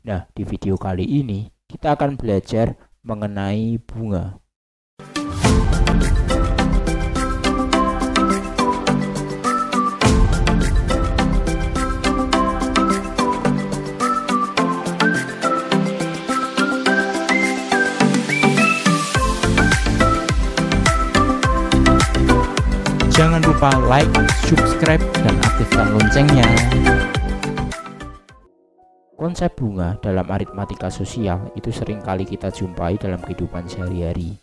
Nah, di video kali ini kita akan belajar mengenai bunga. Jangan lupa like, subscribe, dan aktifkan loncengnya. Konsep bunga dalam aritmatika sosial itu sering kali kita jumpai dalam kehidupan sehari-hari.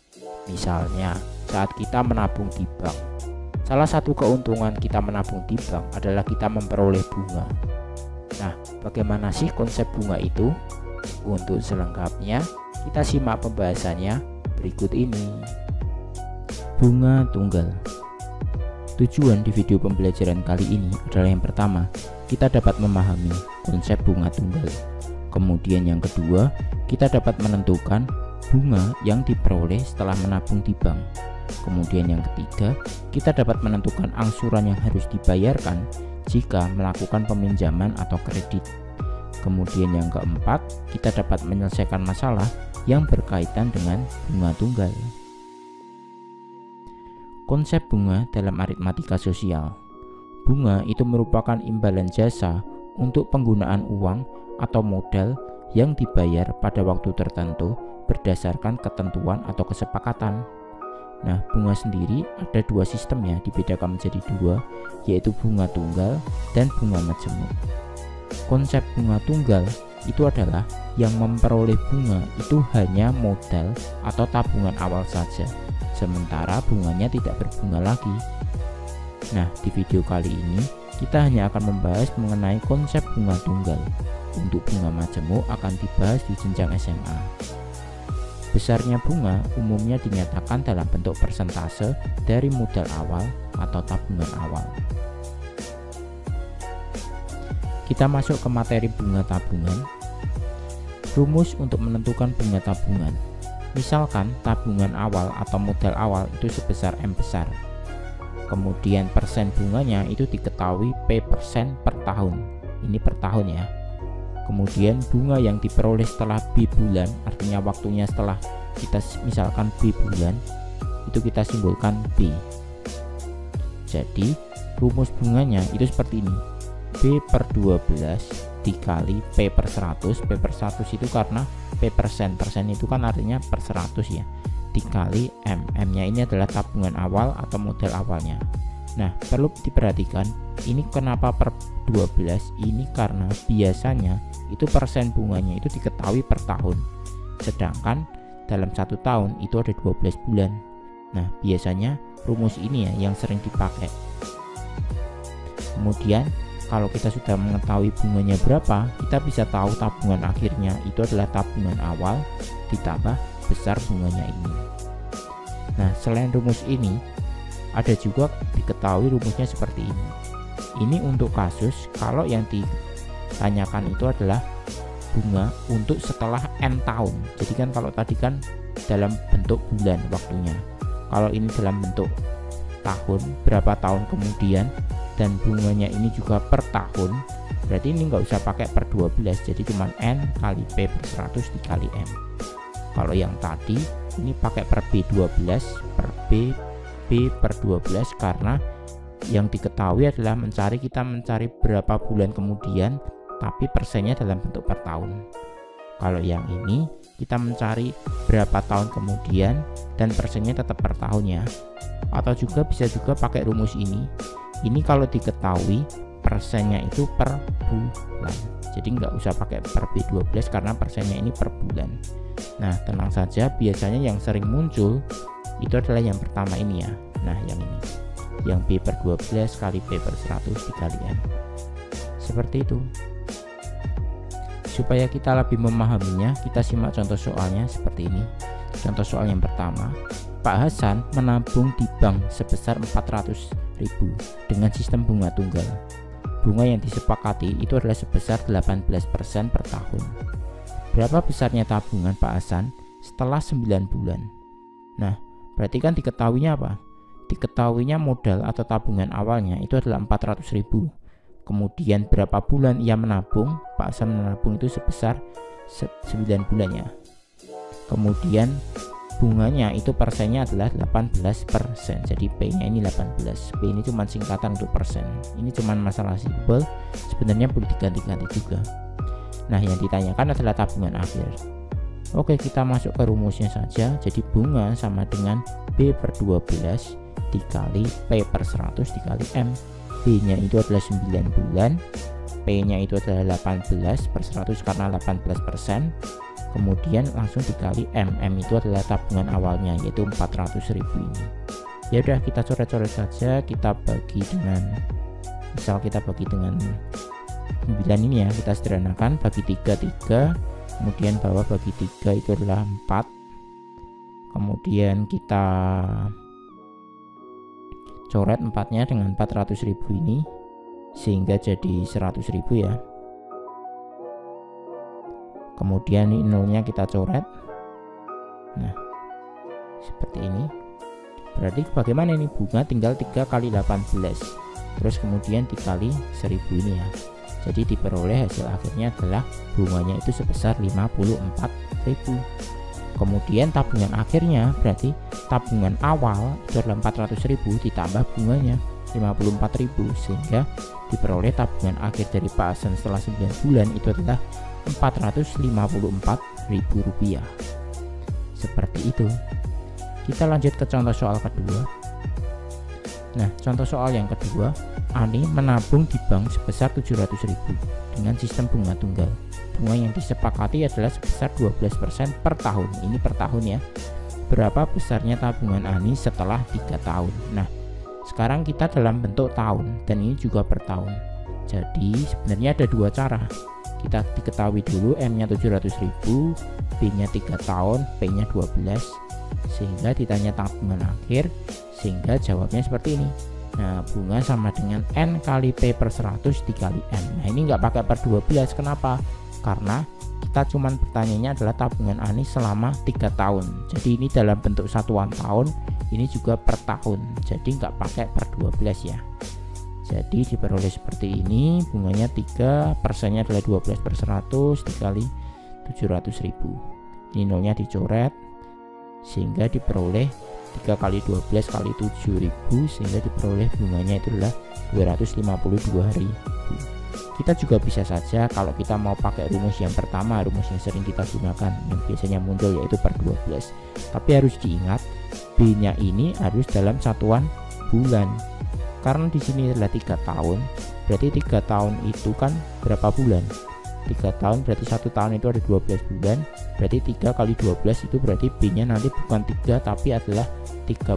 Misalnya, saat kita menabung di bank. Salah satu keuntungan kita menabung di bank adalah kita memperoleh bunga. Nah, bagaimana sih konsep bunga itu? Untuk selengkapnya, kita simak pembahasannya berikut ini. Bunga tunggal. Tujuan di video pembelajaran kali ini adalah yang pertama, kita dapat memahami konsep bunga tunggal. Kemudian yang kedua, kita dapat menentukan bunga yang diperoleh setelah menabung di bank. Kemudian yang ketiga, kita dapat menentukan angsuran yang harus dibayarkan jika melakukan peminjaman atau kredit. Kemudian yang keempat, kita dapat menyelesaikan masalah yang berkaitan dengan bunga tunggal. Konsep bunga dalam aritmatika sosial. Bunga itu merupakan imbalan jasa untuk penggunaan uang atau modal yang dibayar pada waktu tertentu berdasarkan ketentuan atau kesepakatan. Nah, bunga sendiri ada dua sistemnya, dibedakan menjadi dua, yaitu bunga tunggal dan bunga majemuk. Konsep bunga tunggal itu adalah yang memperoleh bunga itu hanya modal atau tabungan awal saja, sementara bunganya tidak berbunga lagi. Nah, di video kali ini kita hanya akan membahas mengenai konsep bunga tunggal. Untuk bunga majemuk akan dibahas di jenjang SMA. Besarnya bunga umumnya dinyatakan dalam bentuk persentase dari modal awal atau tabungan awal. Kita masuk ke materi bunga tabungan. Rumus untuk menentukan bunga tabungan. Misalkan tabungan awal atau modal awal itu sebesar M besar. Kemudian persen bunganya itu diketahui P% per tahun. Ini per tahun ya. Kemudian bunga yang diperoleh setelah B bulan, artinya waktunya setelah kita misalkan B bulan, itu kita simbolkan B. Jadi rumus bunganya itu seperti ini. B per 12 dikali P per 100. P per 100 itu karena P persen itu kan artinya per 100 ya, dikali M. M nya ini adalah tabungan awal atau modal awalnya. Nah, perlu diperhatikan ini kenapa per 12, ini karena biasanya itu persen bunganya itu diketahui per tahun, sedangkan dalam satu tahun itu ada 12 bulan. Nah, biasanya rumus ini ya yang sering dipakai. Kemudian kalau kita sudah mengetahui bunganya berapa, kita bisa tahu tabungan akhirnya itu adalah tabungan awal ditambah besar bunganya ini. Nah, selain rumus ini, ada juga diketahui rumusnya seperti ini. Ini untuk kasus kalau yang ditanyakan itu adalah bunga untuk setelah N tahun. Jadi kan kalau tadi kan dalam bentuk bulan waktunya. Kalau ini dalam bentuk tahun, berapa tahun kemudian, dan bunganya ini juga per tahun, berarti ini nggak usah pakai per 12, jadi cuma N kali P per 100 dikali M. Kalau yang tadi ini pakai per B12 per B per 12 karena yang diketahui adalah kita mencari berapa bulan kemudian, tapi persennya dalam bentuk per tahun. Kalau yang ini kita mencari berapa tahun kemudian dan persennya tetap per tahun ya. Atau juga bisa juga pakai rumus ini. Ini kalau diketahui persennya itu per bulan, jadi nggak usah pakai per B12 karena persennya ini per bulan. Nah, tenang saja, biasanya yang sering muncul itu adalah yang pertama ini ya. Nah, yang ini, yang B per 12 kali P per 100 dikali M. Seperti itu. Supaya kita lebih memahaminya, kita simak contoh soalnya seperti ini. Contoh soal yang pertama, Pak Hasan menabung di bank sebesar 400.000 dengan sistem bunga tunggal. Bunga yang disepakati itu adalah sebesar 18% per tahun. Berapa besarnya tabungan Pak Hasan setelah 9 bulan? Nah, berarti kan diketahuinya apa? Diketahuinya modal atau tabungan awalnya itu adalah 400.000. kemudian berapa bulan ia menabung. Pak Hasan menabung itu sebesar 9 bulan ya. Kemudian bunganya itu persennya adalah 18%. Jadi P nya ini 18. P ini cuma singkatan untuk persen. Ini cuma masalah simpel, sebenarnya perlu diganti-ganti juga. Nah, yang ditanyakan adalah tabungan akhir. Oke, kita masuk ke rumusnya saja. Jadi bunga sama dengan B per 12 dikali P per 100 dikali M. B nya itu adalah 9 bulan, P nya itu adalah 18 per 100 karena 18%. Kemudian langsung dikali M. M itu adalah tabungan awalnya, yaitu 400.000 ini. Ya udah, kita coret-coret saja. Kita bagi dengan, misal kita bagi dengan 9 ini ya, kita sederhanakan, bagi 3, kemudian bawah bagi 3 itu adalah 4. Kemudian kita coret 4-nya dengan 400.000 ini, sehingga jadi 100.000 ya. Kemudian ini nolnya kita coret. Nah, seperti ini. Berarti bagaimana ini? Bunga tinggal 3 kali 18, terus kemudian dikali 1000 ini ya. Jadi diperoleh hasil akhirnya adalah bunganya itu sebesar 54.000. Kemudian tabungan akhirnya berarti tabungan awal itu adalah 400.000 ditambah bunganya 54.000, sehingga diperoleh tabungan akhir dari Pak Hasan setelah 9 bulan itu adalah Rp454.000. Seperti itu. Kita lanjut ke contoh soal kedua. Nah, contoh soal yang kedua, Ani menabung di bank sebesar 700.000 dengan sistem bunga tunggal. Bunga yang disepakati adalah sebesar 12% per tahun. Ini per tahun ya. Berapa besarnya tabungan Ani setelah 3 tahun? Nah, sekarang kita dalam bentuk tahun dan ini juga per tahun. Jadi sebenarnya ada dua cara. Kita diketahui dulu M nya 700.000, B nya 3 tahun, P nya 12, sehingga ditanya tabungan akhir, sehingga jawabnya seperti ini. Nah, bunga sama dengan N kali P per 100 dikali M. Nah, ini nggak pakai per 12. Kenapa? Karena kita cuman pertanyaannya adalah tabungan Ani selama 3 tahun. Jadi ini dalam bentuk satuan tahun, ini juga per tahun. Jadi nggak pakai per 12 ya. Jadi diperoleh seperti ini, bunganya 3, persennya adalah 12 per 100 dikali 700.000. Ini nolnya dicoret, sehingga diperoleh 3 kali 12 kali 7.000, sehingga diperoleh bunganya itu adalah 252.000. Kita juga bisa saja kalau kita mau pakai rumus yang pertama, rumus yang sering kita gunakan, yang biasanya muncul yaitu per 12. Tapi harus diingat, B nya ini harus dalam satuan bulan. Karena di sini adalah 3 tahun, berarti 3 tahun itu kan berapa bulan? 3 tahun berarti 1 tahun itu ada 12 bulan, berarti 3 kali 12 itu berarti B nya nanti bukan 3 tapi adalah 36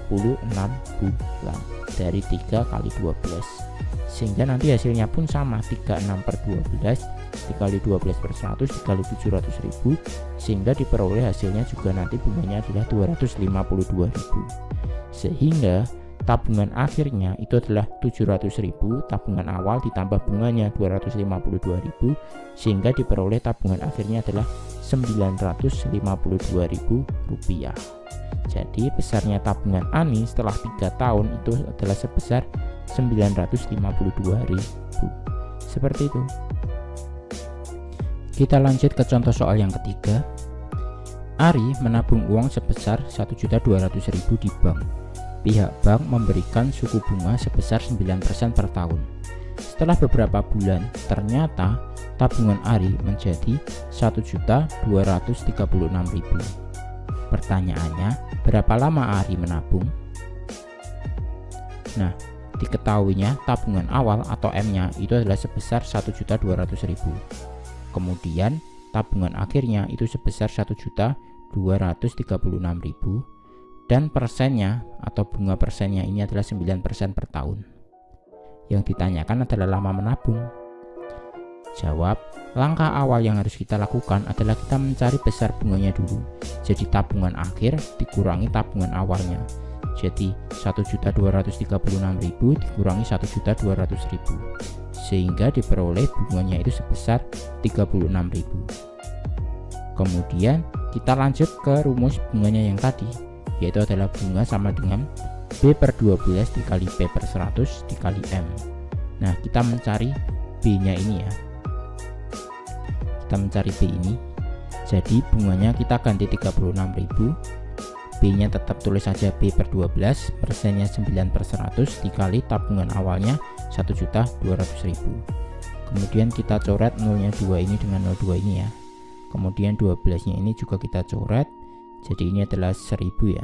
bulan dari 3 kali 12, sehingga nanti hasilnya pun sama, 36 per 12 dikali 12 per 100 dikali 700.000, sehingga diperoleh hasilnya juga nanti bunganya adalah 252.000, sehingga tabungan akhirnya itu adalah 700.000, tabungan awal ditambah bunganya 252.000, sehingga diperoleh tabungan akhirnya adalah 952.000 rupiah. Jadi besarnya tabungan Ani setelah 3 tahun itu adalah sebesar 952.000. Seperti itu. Kita lanjut ke contoh soal yang ketiga. Ari menabung uang sebesar 1.200.000 di bank. Pihak bank memberikan suku bunga sebesar 9% per tahun. Setelah beberapa bulan, ternyata tabungan Ari menjadi 1.236.000. Pertanyaannya, berapa lama Ari menabung? Nah, diketahuinya tabungan awal atau M-nya itu adalah sebesar 1.200.000. Kemudian tabungan akhirnya itu sebesar 1.236.000. Dan persennya atau bunga persennya ini adalah 9% per tahun. Yang ditanyakan adalah lama menabung. Jawab, langkah awal yang harus kita lakukan adalah kita mencari besar bunganya dulu. Jadi tabungan akhir dikurangi tabungan awalnya. Jadi 1.236.000 dikurangi 1.200.000, sehingga diperoleh bunganya itu sebesar 36.000. Kemudian kita lanjut ke rumus bunganya yang tadi, yaitu adalah bunga sama dengan B per 12 dikali P per 100 dikali M. Nah, kita mencari B-nya ini ya. Kita mencari B ini. Jadi bunganya kita ganti 36.000. B-nya tetap tulis saja B per 12, persennya 9/100 dikali tabungan awalnya 1.200.000. Kemudian kita coret nolnya 2 ini dengan 02 ini ya. Kemudian 12-nya ini juga kita coret. Jadi ini adalah 1000 ya.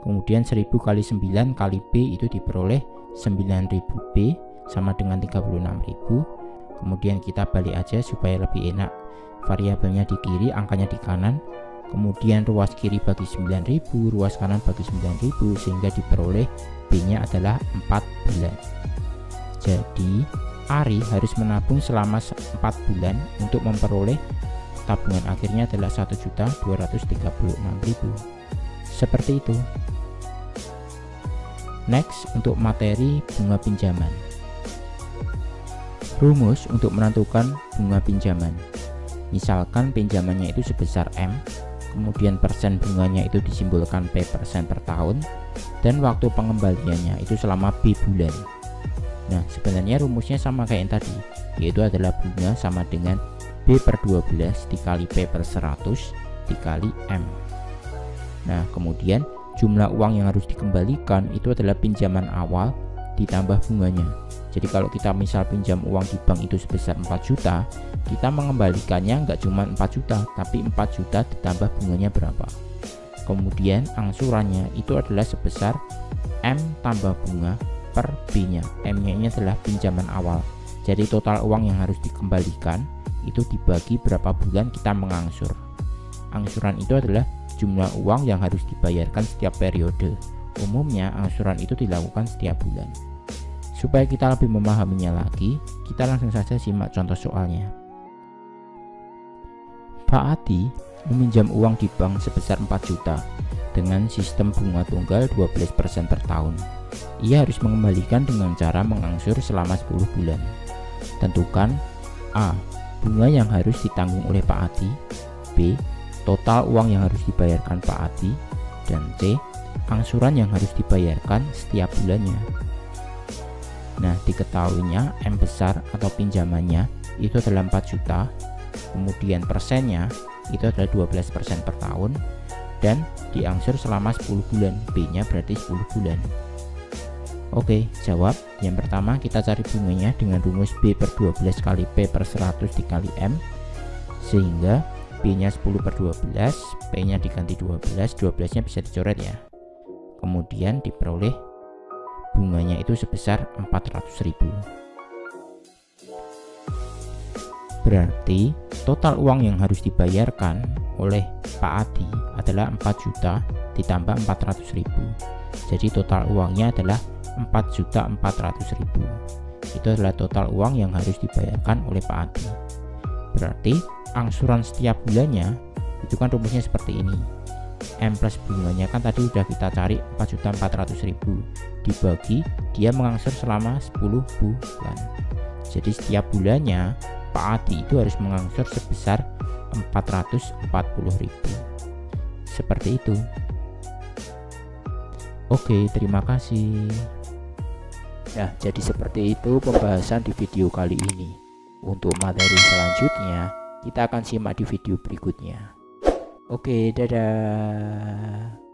Kemudian 1000 kali 9 kali B itu diperoleh 9000 B sama dengan 36.000. Kemudian kita balik aja supaya lebih enak. Variabelnya di kiri, angkanya di kanan. Kemudian ruas kiri bagi 9000, ruas kanan bagi 9000, sehingga diperoleh B-nya adalah 4 bulan. Jadi Ari harus menabung selama 4 bulan untuk memperoleh tabungan akhirnya adalah 1.236.000. Seperti itu. Next, untuk materi bunga pinjaman. Rumus untuk menentukan bunga pinjaman. Misalkan pinjamannya itu sebesar M, kemudian persen bunganya itu disimbolkan P persen per tahun, dan waktu pengembaliannya itu selama B bulan. Nah, sebenarnya rumusnya sama kayak yang tadi, yaitu adalah bunga sama dengan B per 12 dikali P per 100 dikali M. Nah, kemudian jumlah uang yang harus dikembalikan itu adalah pinjaman awal ditambah bunganya. Jadi kalau kita misal pinjam uang di bank itu sebesar 4 juta, kita mengembalikannya nggak cuma 4 juta, tapi 4 juta ditambah bunganya berapa. Kemudian angsurannya itu adalah sebesar M tambah bunga per B-nya. M-nya ini adalah pinjaman awal. Jadi total uang yang harus dikembalikan itu dibagi berapa bulan kita mengangsur. Angsuran itu adalah jumlah uang yang harus dibayarkan setiap periode. Umumnya angsuran itu dilakukan setiap bulan. Supaya kita lebih memahaminya lagi, kita langsung saja simak contoh soalnya. Pak Adi meminjam uang di bank sebesar 4 juta dengan sistem bunga tunggal 12% per tahun. Ia harus mengembalikan dengan cara mengangsur selama 10 bulan. Tentukan A. Bunga yang harus ditanggung oleh Pak Adi, B. Total uang yang harus dibayarkan Pak Adi, dan C. Angsuran yang harus dibayarkan setiap bulannya. Nah, diketahuinya M besar atau pinjamannya itu adalah 4 juta, kemudian persennya itu adalah 12% per tahun, dan diangsur selama 10 bulan, B-nya berarti 10 bulan. Oke, jawab. Yang pertama kita cari bunganya dengan rumus B per 12 kali P per 100 dikali M, sehingga B-nya 10 per 12, P-nya diganti 12, 12-nya bisa dicoret ya. Kemudian diperoleh bunganya itu sebesar 400.000. Berarti total uang yang harus dibayarkan oleh Pak Adi adalah 4 juta ditambah 400.000. Jadi total uangnya adalah 4.400.000. Itu adalah total uang yang harus dibayarkan oleh Pak Adi. Berarti angsuran setiap bulannya itu kan rumusnya seperti ini. M plus bunganya kan tadi udah kita cari 4.400.000 dibagi dia mengangsur selama 10 bulan. Jadi setiap bulannya Pak Adi itu harus mengangsur sebesar 440.000. Seperti itu. Oke, terima kasih. Nah, jadi seperti itu pembahasan di video kali ini. Untuk materi selanjutnya kita akan simak di video berikutnya. Oke, dadah.